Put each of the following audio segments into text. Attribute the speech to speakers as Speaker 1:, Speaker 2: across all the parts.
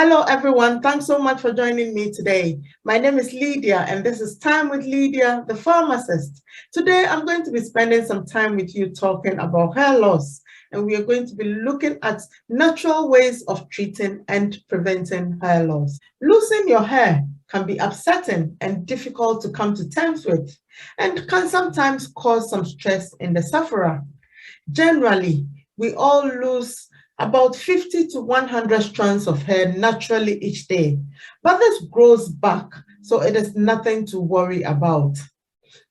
Speaker 1: Hello, everyone. Thanks so much for joining me today. My name is Lydia, and this is Time with Lydia, the pharmacist. Today, I'm going to be spending some time with you talking about hair loss, and we are going to be looking at natural ways of treating and preventing hair loss. Losing your hair can be upsetting and difficult to come to terms with, and can sometimes cause some stress in the sufferer. Generally, we all lose about 50 to 100 strands of hair naturally each day, but this grows back, so it is nothing to worry about.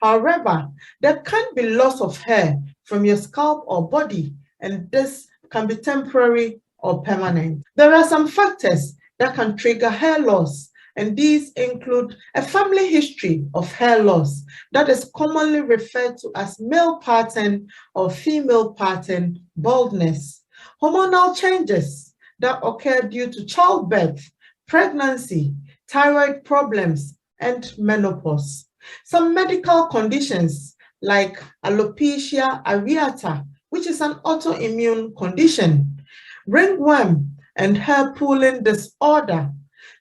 Speaker 1: However, there can be loss of hair from your scalp or body, and this can be temporary or permanent. There are some factors that can trigger hair loss, and these include a family history of hair loss that is commonly referred to as male pattern or female pattern baldness, hormonal changes that occur due to childbirth, pregnancy, thyroid problems, and menopause. Some medical conditions like alopecia areata, which is an autoimmune condition, ringworm, and hair pulling disorder.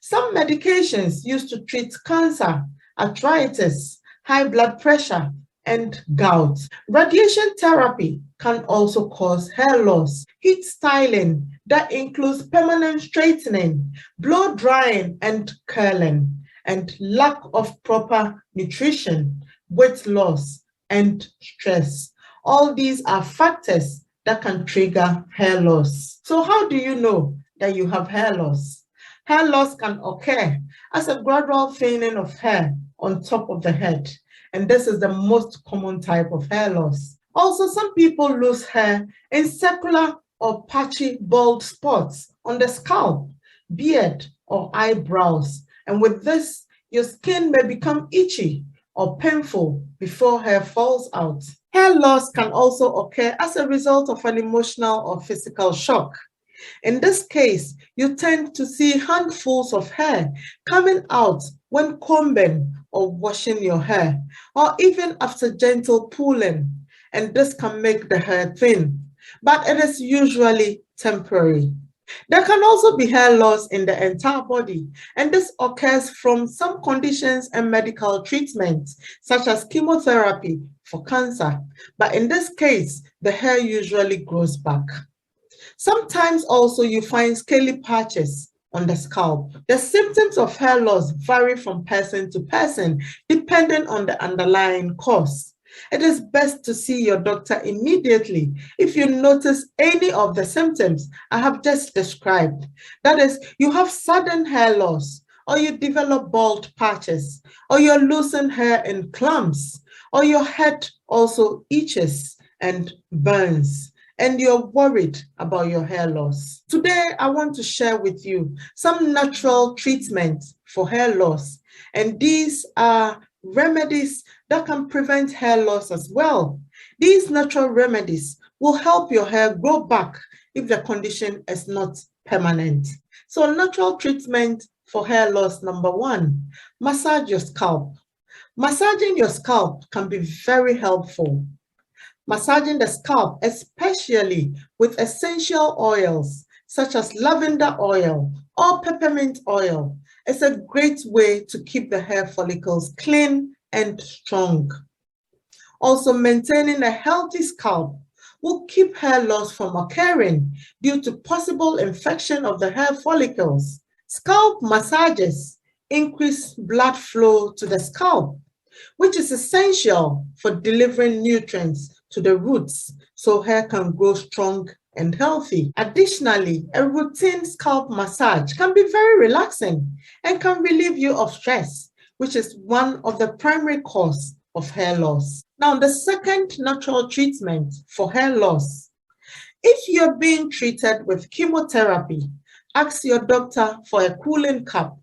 Speaker 1: Some medications used to treat cancer, arthritis, high blood pressure, and gout. Radiation therapy can also cause hair loss. Heat styling that includes permanent straightening, blow drying, and curling, and lack of proper nutrition, weight loss, and stress. All these are factors that can trigger hair loss. So how do you know that you have hair loss? Hair loss can occur as a gradual thinning of hair on top of the head, and this is the most common type of hair loss. Also, some people lose hair in circular or patchy bald spots on the scalp, beard, or eyebrows, and with this, your skin may become itchy or painful before hair falls out. Hair loss can also occur as a result of an emotional or physical shock. In this case, you tend to see handfuls of hair coming out when combing or washing your hair, or even after gentle pulling, and this can make the hair thin, but it is usually temporary. There can also be hair loss in the entire body, and this occurs from some conditions and medical treatments, such as chemotherapy for cancer, but in this case, the hair usually grows back. Sometimes also you find scaly patches on the scalp. The symptoms of hair loss vary from person to person, depending on the underlying cause. It is best to see your doctor immediately if you notice any of the symptoms I have just described. That is, you have sudden hair loss, or you develop bald patches, or you're losing hair in clumps, or your head also itches and burns, and you're worried about your hair loss. Today, I want to share with you some natural treatments for hair loss, and these are remedies that can prevent hair loss as well. These natural remedies will help your hair grow back if the condition is not permanent. So, natural treatment for hair loss, number one, massage your scalp. Massaging your scalp can be very helpful. Massaging the scalp, especially with essential oils such as lavender oil or peppermint oil, is a great way to keep the hair follicles clean and strong. Also, maintaining a healthy scalp will keep hair loss from occurring due to possible infection of the hair follicles. Scalp massages increase blood flow to the scalp, which is essential for delivering nutrients to the roots so hair can grow strong and healthy. Additionally, a routine scalp massage can be very relaxing and can relieve you of stress, which is one of the primary causes of hair loss. Now, the second natural treatment for hair loss. If you're being treated with chemotherapy, ask your doctor for a cooling cup.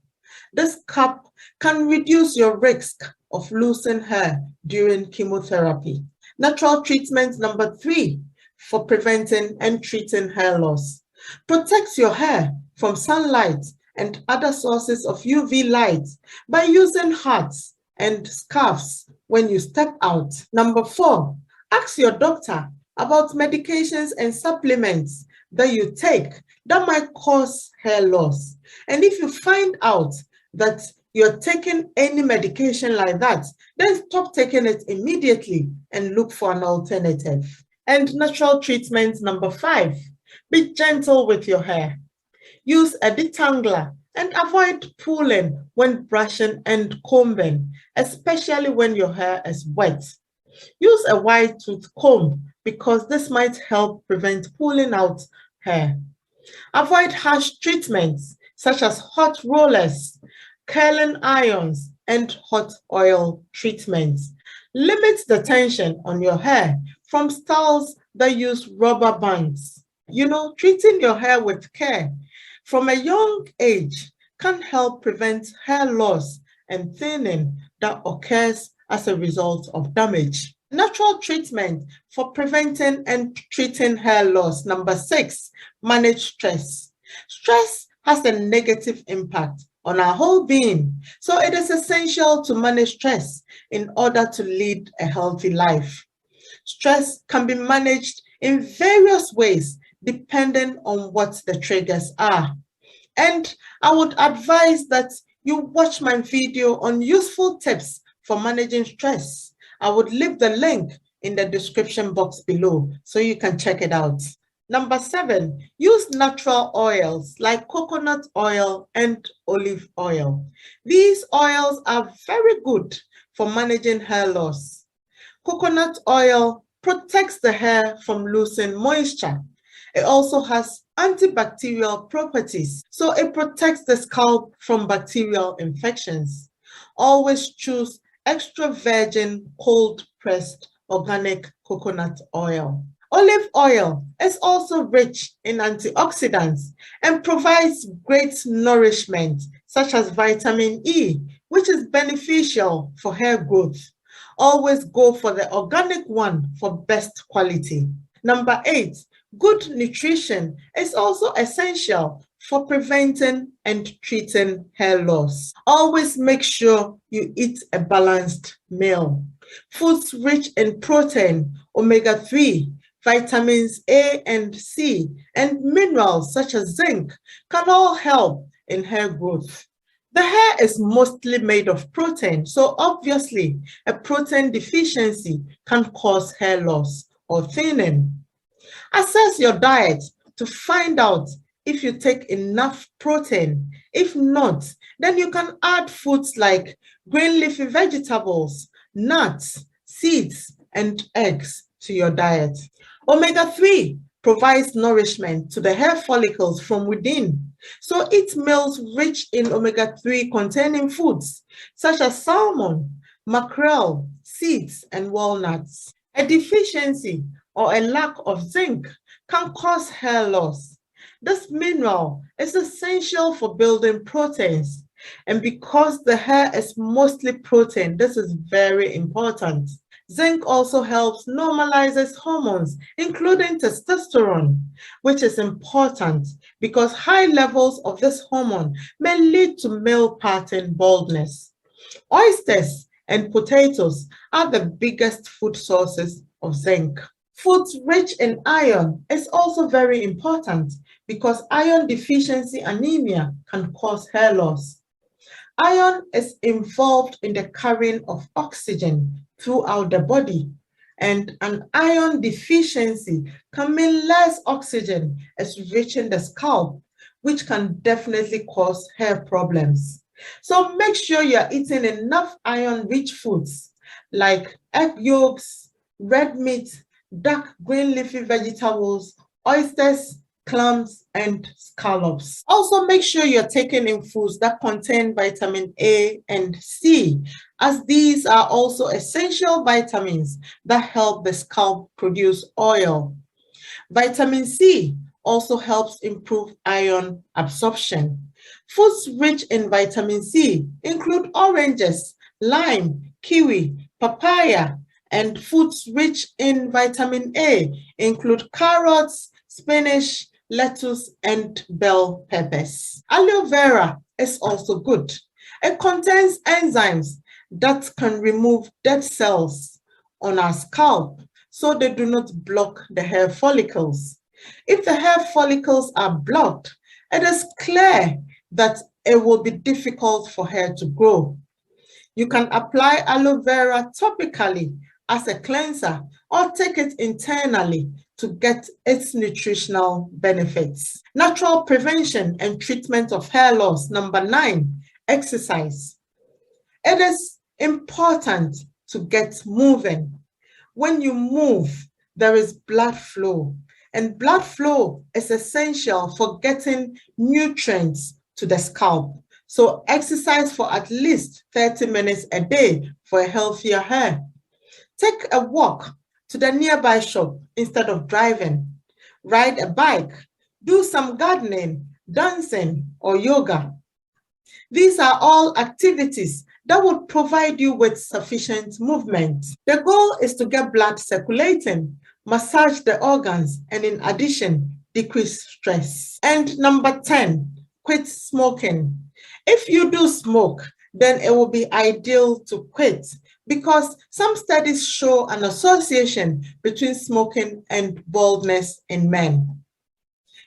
Speaker 1: This cup can reduce your risk of losing hair during chemotherapy. Natural treatment number three for preventing and treating hair loss. Protect your hair from sunlight and other sources of UV light by using hats and scarves when you step out. Number four, ask your doctor about medications and supplements that you take that might cause hair loss. And if you find out that you're taking any medication like that, then stop taking it immediately and look for an alternative. And natural treatment number 5, be gentle with your hair. Use a detangler and avoid pulling when brushing and combing, especially when your hair is wet. Use a wide tooth comb because this might help prevent pulling out hair. Avoid harsh treatments such as hot rollers, curling irons, and hot oil treatments. Limit the tension on your hair from styles that use rubber bands. Treating your hair with care from a young age can help prevent hair loss and thinning that occurs as a result of damage. Natural treatment for preventing and treating hair loss. Number 6, manage stress. Stress has a negative impact on our whole being, so it is essential to manage stress in order to lead a healthy life. Stress can be managed in various ways depending on what the triggers are. And I would advise that you watch my video on useful tips for managing stress. I would leave the link in the description box below so you can check it out. Number 7, use natural oils like coconut oil and olive oil. These oils are very good for managing hair loss. Coconut oil protects the hair from losing moisture. It also has antibacterial properties, so it protects the scalp from bacterial infections. Always choose extra virgin cold-pressed organic coconut oil. Olive oil is also rich in antioxidants and provides great nourishment, such as vitamin E, which is beneficial for hair growth. Always go for the organic one for best quality. Number 8, good nutrition is also essential for preventing and treating hair loss. Always make sure you eat a balanced meal. Foods rich in protein, omega-3, vitamins A and C, and minerals such as zinc can all help in hair growth. The hair is mostly made of protein, so obviously a protein deficiency can cause hair loss or thinning. Assess your diet to find out if you take enough protein. If not, then you can add foods like green leafy vegetables, nuts, seeds, and eggs to your diet. Omega-3 provides nourishment to the hair follicles from within. So eat meals rich in omega-3 containing foods such as salmon, mackerel, seeds, and walnuts. A deficiency or a lack of zinc can cause hair loss. This mineral is essential for building proteins, and because the hair is mostly protein, this is very important. Zinc also helps normalizes hormones, including testosterone, which is important because high levels of this hormone may lead to male pattern baldness. Oysters and potatoes are the biggest food sources of zinc. Foods rich in iron is also very important because iron deficiency anemia can cause hair loss. Iron is involved in the carrying of oxygen throughout the body, and an iron deficiency can mean less oxygen is reaching the scalp, which can definitely cause hair problems. So make sure you're eating enough iron-rich foods like egg yolks, red meat, dark green leafy vegetables, oysters, clams, and scallops. Also, make sure you're taking in foods that contain vitamin A and C, as these are also essential vitamins that help the scalp produce oil. Vitamin C also helps improve iron absorption. Foods rich in vitamin C include oranges, lime, kiwi, papaya, and foods rich in vitamin A include carrots, spinach, lettuce, and bell peppers. Aloe vera is also good. It contains enzymes that can remove dead cells on our scalp so they do not block the hair follicles. If the hair follicles are blocked, it is clear that it will be difficult for hair to grow. You can apply aloe vera topically as a cleanser or take it internally to get its nutritional benefits. Natural prevention and treatment of hair loss. Number 9, exercise. It is important to get moving. When you move, there is blood flow, and blood flow is essential for getting nutrients to the scalp. So exercise for at least 30 minutes a day for a healthier hair. Take a walk to the nearby shop instead of driving. Ride a bike. Do some gardening, dancing, or yoga. These are all activities that would provide you with sufficient movement. The goal is to get blood circulating, massage the organs, and in addition, decrease stress. And number 10, quit smoking. If you do smoke, then it will be ideal to quit because some studies show an association between smoking and baldness in men.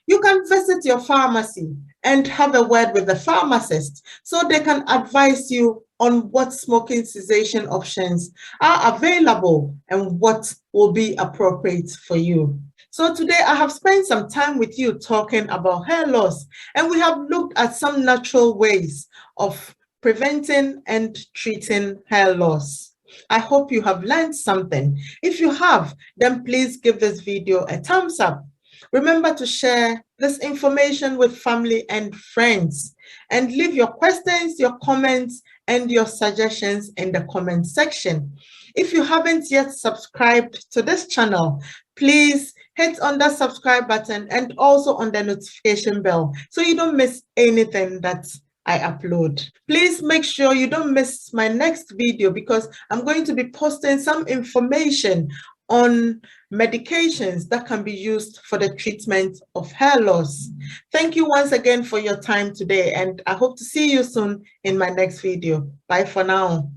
Speaker 1: You can visit your pharmacy and have a word with the pharmacist so they can advise you on what smoking cessation options are available and what will be appropriate for you. So today I have spent some time with you talking about hair loss, and we have looked at some natural ways of preventing and treating hair loss. I hope you have learned something. If you have, then please give this video a thumbs up. Remember to share this information with family and friends, and leave your questions, your comments, and your suggestions in the comment section. If you haven't yet subscribed to this channel, please hit on that subscribe button and also on the notification bell so you don't miss anything that I upload. Please make sure you don't miss my next video because I'm going to be posting some information on medications that can be used for the treatment of hair loss. Thank you once again for your time today, and I hope to see you soon in my next video. Bye for now.